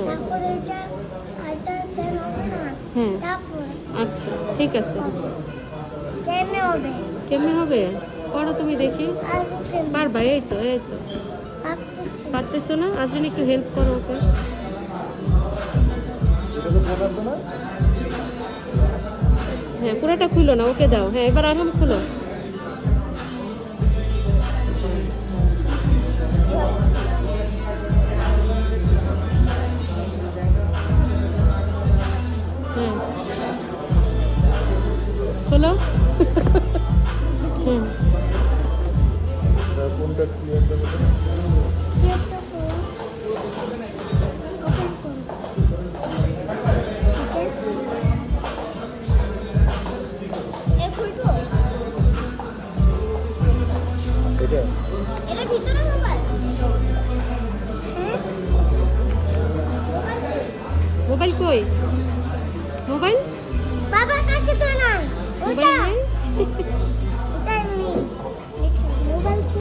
তারপরে এটা সেন হবে না। তারপর আচ্ছা ঠিক আছে। কেমনে হবে? কেমনে হবে করো তুমি দেখি। আর কেমনে? পারবা? এই তো ভাবতেছি। পারতেছো না? আজকে একটু হেল্প করো ওকে। হ্যাঁ পুরোটা খুলো না, ওকে দাও। হ্যাঁ এবার আরহাম খুলো। হ্যাঁ খোলো। হুম কোনটা ক্লিয়ার করবে? চেকটা করো। ওপেন করো। ওকে। এ খুলবো? এটা এটা ভিতরে মোবাইল? হ্যাঁ? মোবাইল কই? মোবাইল কই? মোবাইল বাবার কাছে তো না। মোবাইল ওটা।